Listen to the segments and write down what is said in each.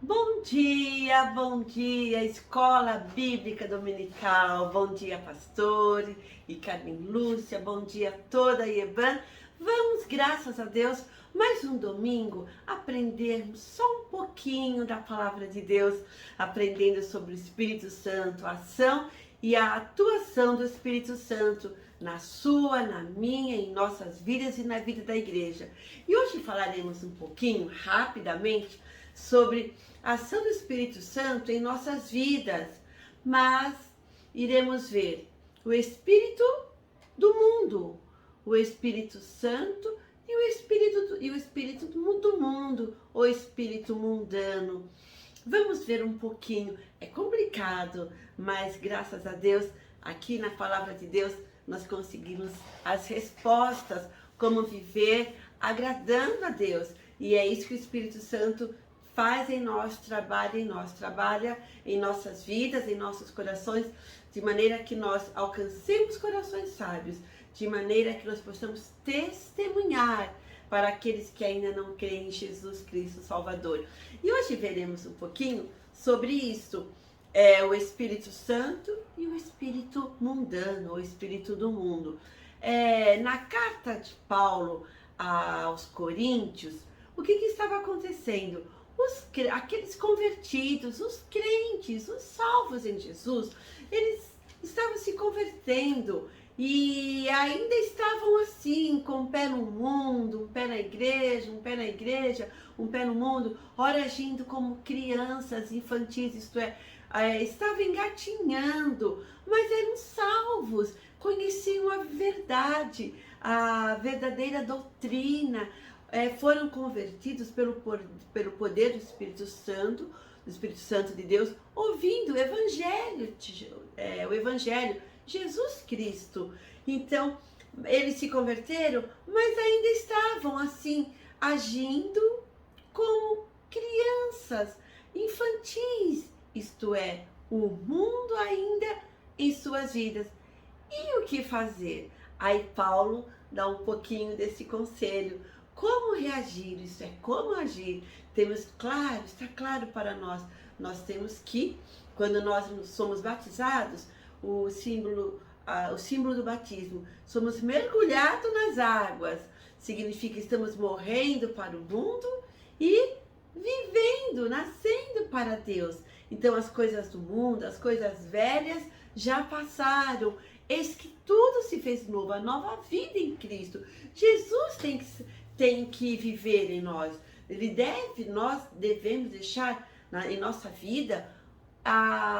Bom dia, Escola Bíblica Dominical, bom dia, pastor e Carmen Lúcia, bom dia toda a IEBAN. Vamos, graças a Deus, mais um domingo, aprendermos só um pouquinho da Palavra de Deus, aprendendo sobre o Espírito Santo, a ação e a atuação do Espírito Santo na sua, na minha, em nossas vidas e na vida da igreja. E hoje falaremos um pouquinho, rapidamente, sobre a ação do Espírito Santo em nossas vidas, mas iremos ver o Espírito do mundo, o Espírito Santo e o Espírito do mundo, o Espírito mundano. Vamos ver um pouquinho, é complicado, mas graças a Deus, aqui na Palavra de Deus, nós conseguimos as respostas, como viver agradando a Deus. E é isso que o Espírito Santo faz em nós, trabalha em nossas vidas, em nossos corações, de maneira que nós alcancemos corações sábios, de maneira que nós possamos testemunhar para aqueles que ainda não creem em Jesus Cristo Salvador. E hoje veremos um pouquinho sobre isso, o Espírito Santo e o Espírito mundano, o Espírito do mundo. Na carta de Paulo aos Coríntios, o que estava acontecendo? Aqueles convertidos, os crentes, os salvos em Jesus, eles estavam se convertendo e ainda estavam assim, com um pé no mundo, um pé na igreja, um pé na igreja, um pé no mundo, ora agindo como crianças infantis, isto é, estavam engatinhando, mas eram salvos, conheciam a verdade, a verdadeira doutrina, foram convertidos pelo poder do Espírito Santo de Deus, ouvindo o Evangelho, Jesus Cristo. Então, eles se converteram, mas ainda estavam assim, agindo como crianças infantis, isto é, o mundo ainda em suas vidas. E o que fazer? Aí Paulo dá um pouquinho desse conselho. Como reagir? Isso é como agir. Está claro para nós. Nós temos que, quando nós somos batizados, o símbolo do batismo, somos mergulhados nas águas. Significa que estamos morrendo para o mundo e vivendo, nascendo para Deus. Então as coisas do mundo, as coisas velhas já passaram. Eis que tudo se fez novo, a nova vida em Cristo. Jesus tem que viver em nós. Nós devemos deixar em nossa vida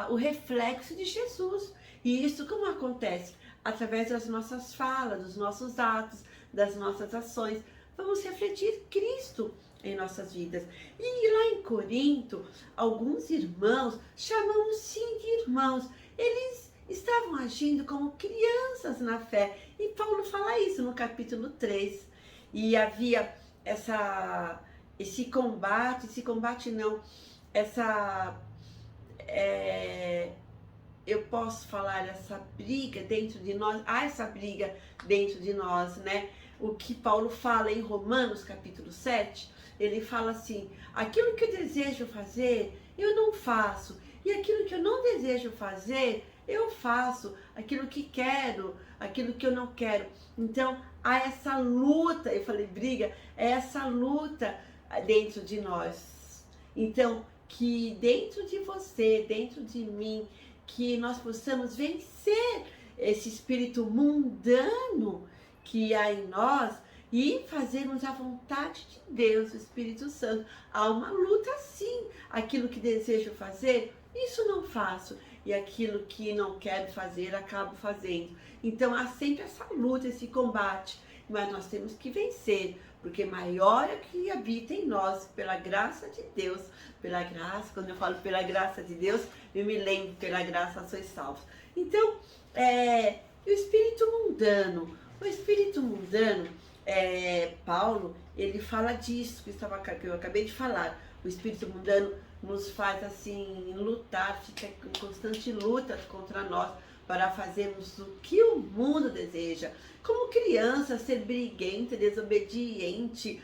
o reflexo de Jesus. E isso como acontece? Através das nossas falas, dos nossos atos, das nossas ações. Vamos refletir Cristo em nossas vidas. E lá em Corinto, alguns irmãos, chamamos sim de irmãos, eles estavam agindo como crianças na fé. E Paulo fala isso no capítulo 3. E havia esse combate não, eu posso falar essa briga dentro de nós, há essa briga dentro de nós, né? O que Paulo fala em Romanos capítulo 7, ele fala assim, aquilo que eu desejo fazer, eu não faço, e aquilo que eu não desejo fazer, eu faço, aquilo que quero, aquilo que eu não quero. Então, há essa luta, eu falei briga, é essa luta dentro de nós. Então, que dentro de você, dentro de mim, que nós possamos vencer esse espírito mundano que há em nós e fazermos a vontade de Deus, o Espírito Santo. Há uma luta sim, aquilo que desejo fazer, isso não faço. E aquilo que não quero fazer, acabo fazendo. Então há sempre essa luta, esse combate. Mas nós temos que vencer, porque maior é o que habita em nós, pela graça de Deus. Pela graça, quando eu falo pela graça de Deus, eu me lembro, pela graça sois salvos. Então, o espírito mundano. O espírito mundano, Paulo, ele fala disso que eu acabei de falar. O espírito mundano nos faz assim lutar, fica em constante luta contra nós para fazermos o que o mundo deseja. Como criança, ser briguenta, desobediente,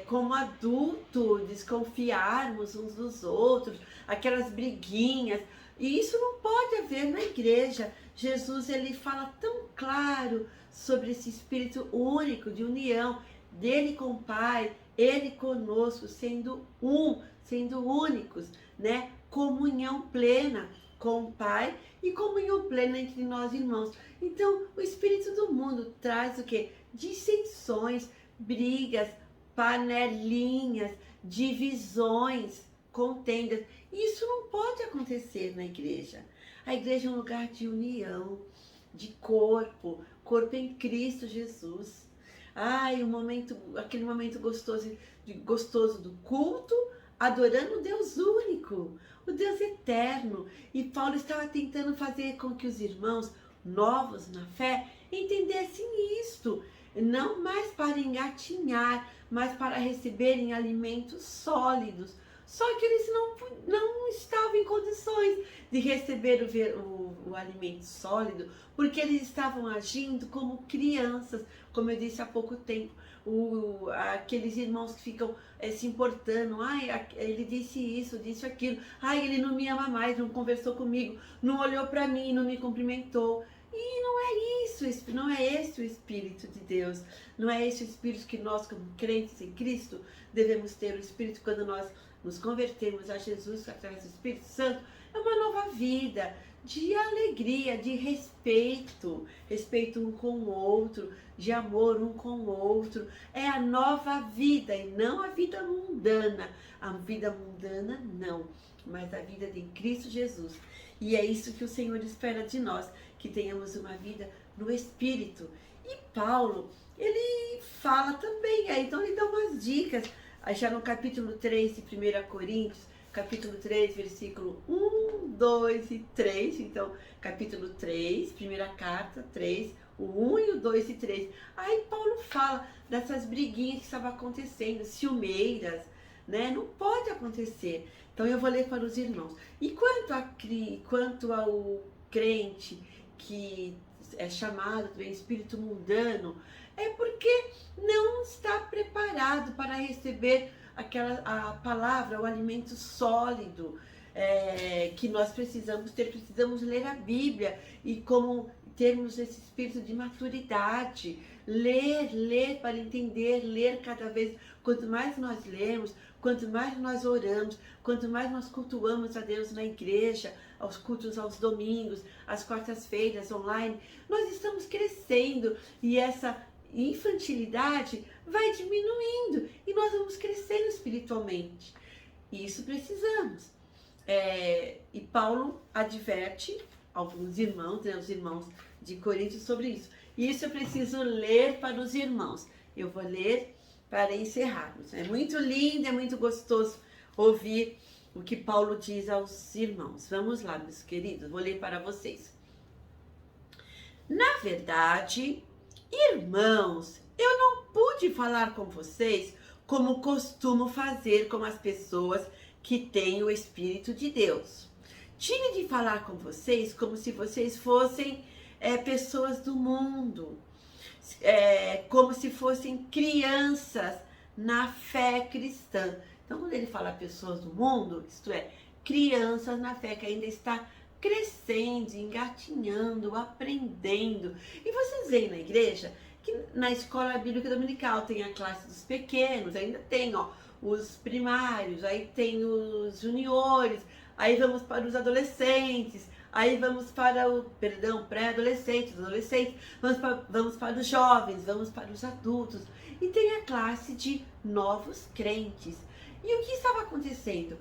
como adulto, desconfiarmos uns dos outros, aquelas briguinhas. E isso não pode haver na igreja. Jesus, ele fala tão claro sobre esse espírito único de união, dele com o Pai, ele conosco, sendo um, sendo únicos, né? Comunhão plena com o Pai e comunhão plena entre nós irmãos. Então, o espírito do mundo traz o quê? Dissensões, brigas, panelinhas, divisões, contendas. Isso não pode acontecer na igreja. A igreja é um lugar de união, de corpo em Cristo Jesus. Ai, aquele momento gostoso do culto, adorando o Deus único, o Deus eterno. E Paulo estava tentando fazer com que os irmãos novos na fé entendessem isto, não mais para engatinhar, mas para receberem alimentos sólidos. Só que eles não estavam em condições de receber o alimento sólido, porque eles estavam agindo como crianças, como eu disse há pouco tempo. Aqueles irmãos que ficam se importando, ele disse isso, disse aquilo, ele não me ama mais, não conversou comigo, não olhou para mim, não me cumprimentou. E não é isso, não é esse o Espírito de Deus, não é esse o Espírito que nós, como crentes em Cristo, devemos ter. O Espírito, quando nós nos convertemos a Jesus através do Espírito Santo, é uma nova vida de alegria, de respeito um com o outro, de amor um com o outro. É a nova vida e não a vida mundana. A vida mundana não, mas a vida de Cristo Jesus. E é isso que o Senhor espera de nós, que tenhamos uma vida no Espírito. E Paulo, ele fala também, então ele dá umas dicas, já no capítulo 3 de 1 Coríntios, capítulo 3, versículo 1, 2 e 3, então, capítulo 3, primeira carta, 3, o 1 e o 2 e 3. Aí Paulo fala dessas briguinhas que estavam acontecendo, ciumeiras, né? Não pode acontecer. Então eu vou ler para os irmãos. E quanto ao crente que é chamado do espírito mundano, é porque não está preparado para receber a palavra, o alimento sólido que nós precisamos ter. Precisamos ler a Bíblia e como termos esse espírito de maturidade, ler para entender, ler cada vez. Quanto mais nós lemos, quanto mais nós oramos, quanto mais nós cultuamos a Deus na igreja, aos cultos aos domingos, às quartas-feiras online, nós estamos crescendo e essa infantilidade vai diminuindo e nós vamos crescendo espiritualmente. Isso precisamos. E Paulo adverte alguns irmãos, os irmãos de Coríntios, sobre isso. E isso eu preciso ler para os irmãos. Eu vou ler para encerrarmos. É muito lindo, é muito gostoso ouvir o que Paulo diz aos irmãos. Vamos lá, meus queridos, vou ler para vocês. Na verdade, irmãos, eu não pude falar com vocês como costumo fazer com as pessoas que têm o Espírito de Deus. Tive de falar com vocês como se vocês fossem pessoas do mundo, como se fossem crianças na fé cristã. Então, quando ele fala pessoas do mundo, isto é, crianças na fé que ainda está crescendo, engatinhando, aprendendo. E vocês veem na igreja que na escola bíblica dominical tem a classe dos pequenos, ainda tem os primários, aí tem os juniores, aí vamos para os adolescentes, aí vamos para pré-adolescentes, adolescentes, vamos para os jovens, vamos para os adultos. E tem a classe de novos crentes. E o que estava acontecendo?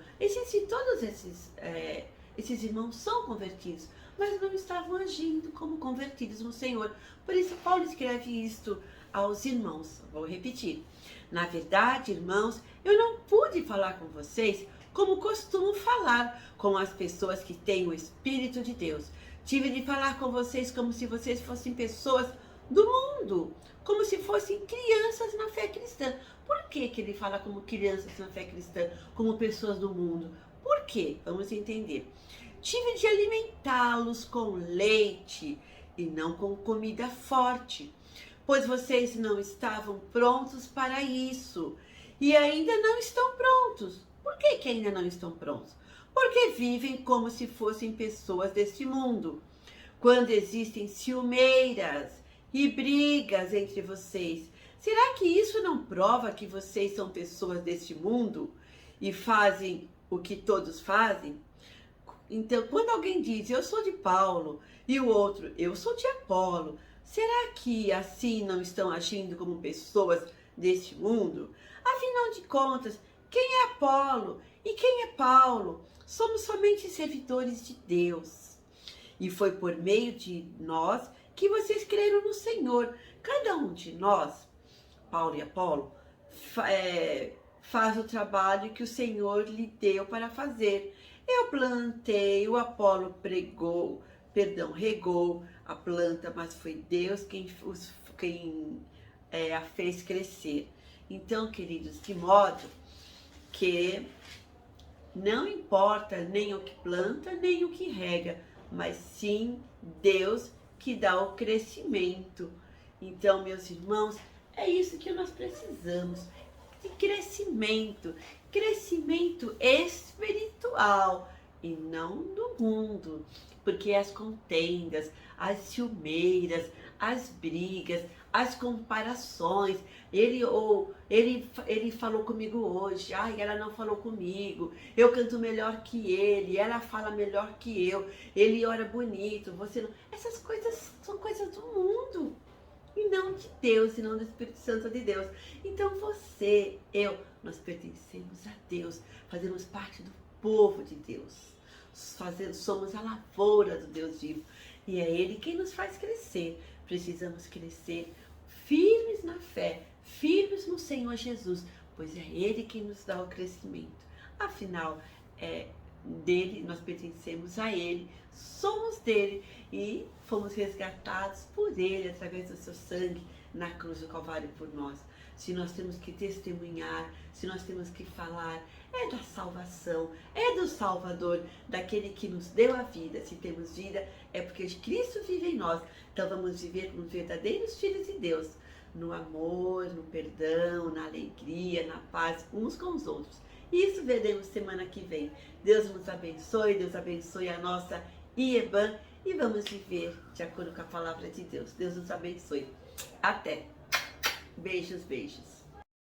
Todos esses irmãos são convertidos, mas não estavam agindo como convertidos no Senhor. Por isso Paulo escreve isto aos irmãos. Vou repetir. Na verdade, irmãos, eu não pude falar com vocês como costumo falar com as pessoas que têm o Espírito de Deus. Tive de falar com vocês como se vocês fossem pessoas do mundo, como se fossem crianças na fé cristã. Por que ele fala como crianças na fé cristã, como pessoas do mundo? Por quê? Vamos entender. Tive de alimentá-los com leite e não com comida forte, pois vocês não estavam prontos para isso e ainda não estão prontos. Por que que ainda não estão prontos? Porque vivem como se fossem pessoas deste mundo. Quando existem ciumeiras e brigas entre vocês, será que isso não prova que vocês são pessoas deste mundo e fazem o que todos fazem? Então, quando alguém diz, eu sou de Paulo, e o outro, eu sou de Apolo, será que assim não estão agindo como pessoas deste mundo? Afinal de contas, quem é Apolo e quem é Paulo? Somos somente servidores de Deus. E foi por meio de nós que vocês creram no Senhor. Cada um de nós, Paulo e Apolo, faz o trabalho que o Senhor lhe deu para fazer. Eu plantei, o Apolo regou a planta, mas foi Deus quem a fez crescer. Então, queridos, de modo que não importa nem o que planta, nem o que rega, mas sim Deus que dá o crescimento. Então, meus irmãos, é isso que nós precisamos, de crescimento, crescimento espiritual e não do mundo, porque as contendas, as ciumeiras, as brigas, as comparações, ele falou comigo hoje, ai, ela não falou comigo, eu canto melhor que ele, ela fala melhor que eu, ele ora bonito, você não. Essas coisas são coisas do mundo e não de Deus, e não do Espírito Santo de Deus. Então você, nós pertencemos a Deus, fazemos parte do povo de Deus, somos a lavoura do Deus vivo, e é Ele quem nos faz crescer. Precisamos crescer firmes na fé, firmes no Senhor Jesus, pois é Ele quem nos dá o crescimento. Afinal, dele, nós pertencemos a Ele, somos dele e fomos resgatados por Ele através do seu sangue na cruz do Calvário por nós. Se nós temos que testemunhar, se nós temos que falar, é da salvação, é do Salvador, daquele que nos deu a vida. Se temos vida, é porque Cristo vive em nós. Então vamos viver como verdadeiros filhos de Deus, no amor, no perdão, na alegria, na paz, uns com os outros. Isso veremos semana que vem. Deus nos abençoe, Deus abençoe a nossa IEBAN e vamos viver de acordo com a palavra de Deus. Deus nos abençoe. Até! Beijos, beijos.